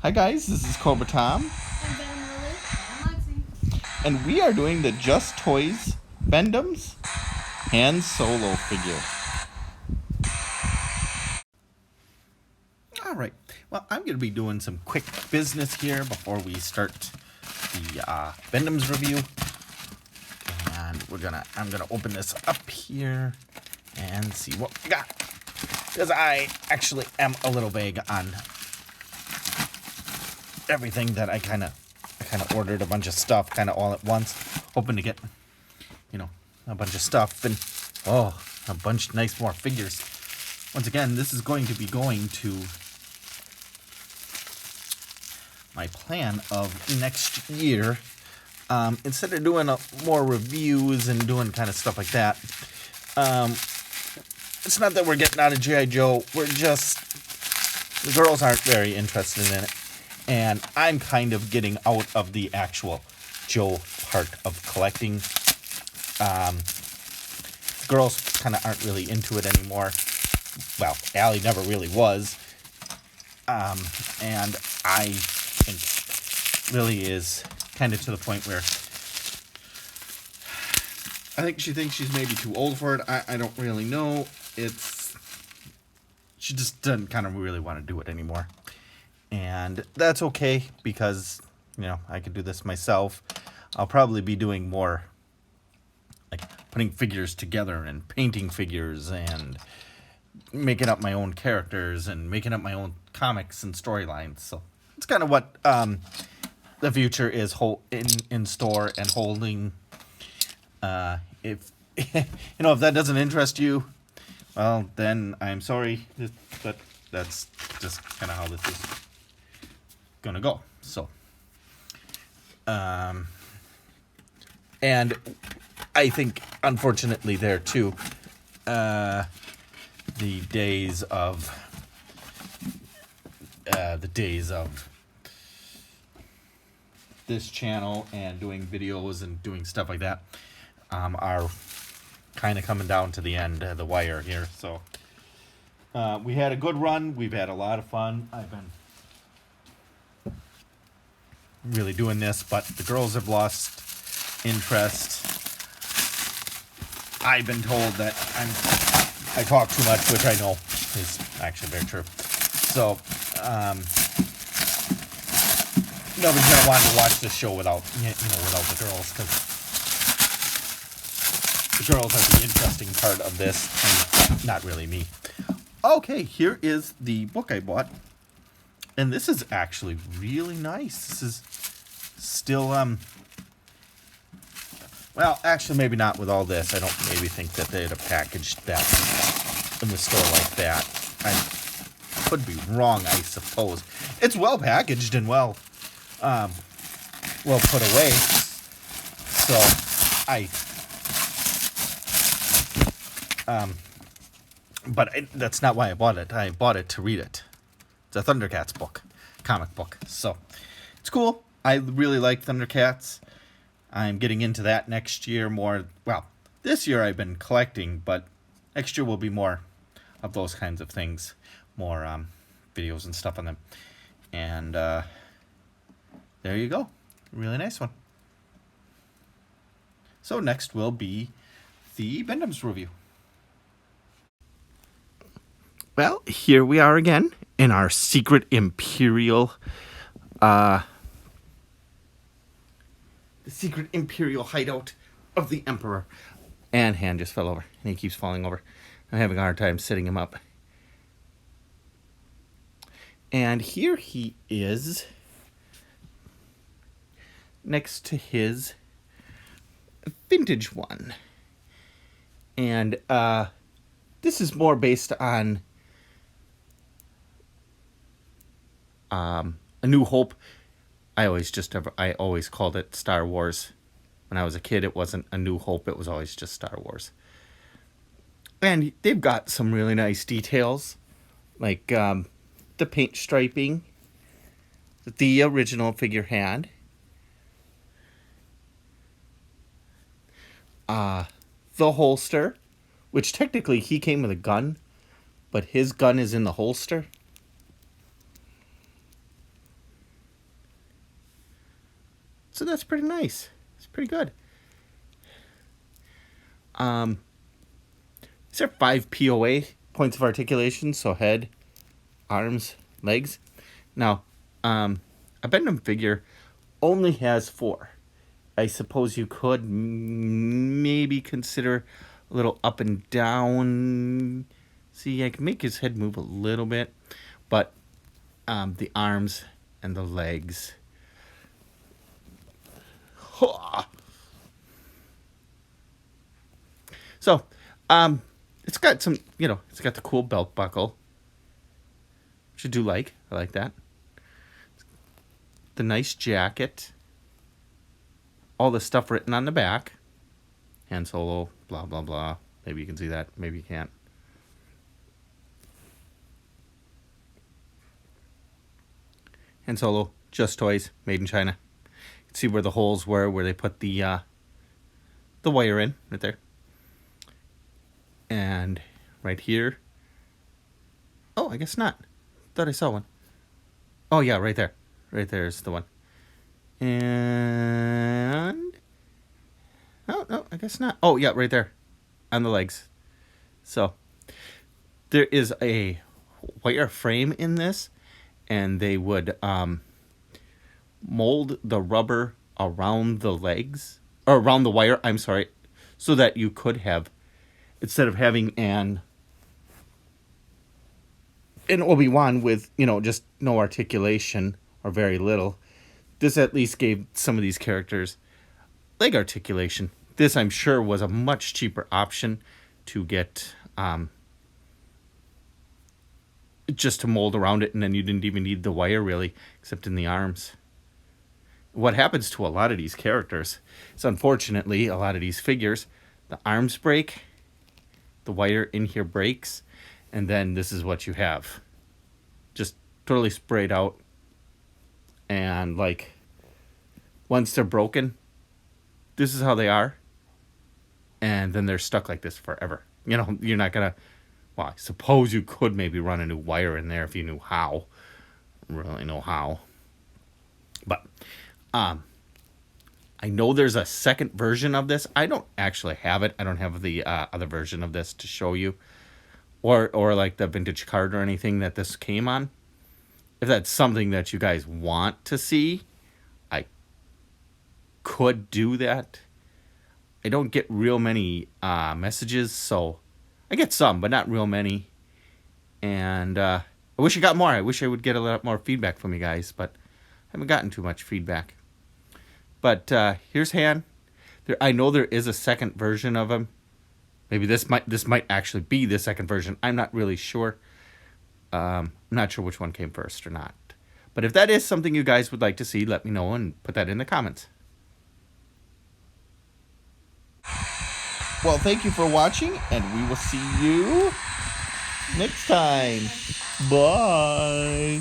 Hi guys, this is Cobra Tom, And Ben and Lexi. and we are doing the JusToys Bendems Han Solo figure. Alright, well I'm going to be doing some quick business here before we start the Bendems review. And I'm gonna open this up here and see what we got. Because I actually am a little vague on everything that I kind of ordered a bunch of stuff kind of all at once, hoping to get, a bunch of stuff and a bunch nice more figures. Once again, this is going to be going to my plan of next year. Instead of doing more reviews and doing kind of stuff like that, it's not that we're getting out of G.I. Joe. We're just, the girls aren't very interested in it. And I'm kind of getting out of the actual Joe part of collecting. Girls kind of aren't really into it anymore. Well, Allie never really was. And I think Lily is kind of to the point where I think she thinks she's maybe too old for it. I don't really know. She just doesn't kind of really want to do it anymore. And that's okay because, I could do this myself. I'll probably be doing more like putting figures together and painting figures and making up my own characters and making up my own comics and storylines. So it's kind of what the future is in store and holding. If if that doesn't interest you, well, then I'm sorry, but that's just kind of how this is gonna go. So, and I think, unfortunately, there too, the days of this channel and doing videos and doing stuff like that are kind of coming down to the end of the wire here. So we had a good run. We've had a lot of fun. I've been really doing this, but the girls have lost interest. I've been told that I talk too much, which I know is actually very true. So nobody's gonna want to watch this show without without the girls, because the girls are the interesting part of this, and not really me. Okay, here is the book I bought. And this is actually really nice. This is still, well, actually, maybe not with all this. I don't maybe think that they'd have packaged that in the store like that. I could be wrong, I suppose. It's well packaged and well put away. So, that's not why I bought it. I bought it to read it. It's a Thundercats book, comic book. So it's cool. I really like Thundercats. I'm getting into that next year more. Well, this year I've been collecting, but next year will be more of those kinds of things, more videos and stuff on them. And there you go. Really nice one. So next will be the Bendems review. Well, here we are again in our secret Imperial, the secret Imperial hideout of the Emperor. And Han just fell over, and he keeps falling over. I'm having a hard time sitting him up. And here he is, next to his vintage one. And this is more based on A New Hope. I always called it Star Wars. When I was a kid, it wasn't A New Hope. It was always just Star Wars. And they've got some really nice details, like the paint striping that the original figure had. The holster, which technically he came with a gun, but his gun is in the holster. So that's pretty nice. It's pretty good. These are 5 POA, points of articulation, so head, arms, legs. Now, a Bendem figure only has 4. I suppose you could maybe consider a little up and down. See, I can make his head move a little bit, but the arms and the legs. So, it's got some, it's got the cool belt buckle, which I do like. I like that. The nice jacket. All the stuff written on the back. Han Solo, blah, blah, blah. Maybe you can see that. Maybe you can't. Han Solo, JusToys, made in China. You can see where the holes were, where they put the wire in, right there. And right here. Oh, I guess not. Thought I saw one. Oh, yeah, right there. Right there is the one. And... oh, no, I guess not. Oh, yeah, right there. On the legs. So, there is a wire frame in this. And they would mold the rubber around the legs. Or around the wire, I'm sorry. So that you could have, instead of having an Obi-Wan with, just no articulation or very little, this at least gave some of these characters leg articulation. This, I'm sure, was a much cheaper option to get, just to mold around it, and then you didn't even need the wire, really, except in the arms. What happens to a lot of these characters is, unfortunately, a lot of these figures, the arms break, the wire in here breaks, and then this is what you have. Just totally sprayed out. And, once they're broken, this is how they are. And then they're stuck like this forever. You're not going to... well, I suppose you could maybe run a new wire in there if you knew how. Really know how. But, I know there's a second version of this. I don't actually have it. I don't have the other version of this to show you. Or like the vintage card or anything that this came on. If that's something that you guys want to see, I could do that. I don't get real many messages, so I get some, but not real many. And I wish I got more. I wish I would get a lot more feedback from you guys, but I haven't gotten too much feedback. But here's Han. I know there is a second version of him. Maybe this might actually be the second version. I'm not really sure. I'm not sure which one came first or not. But if that is something you guys would like to see, let me know and put that in the comments. Well, thank you for watching, and we will see you next time. Bye.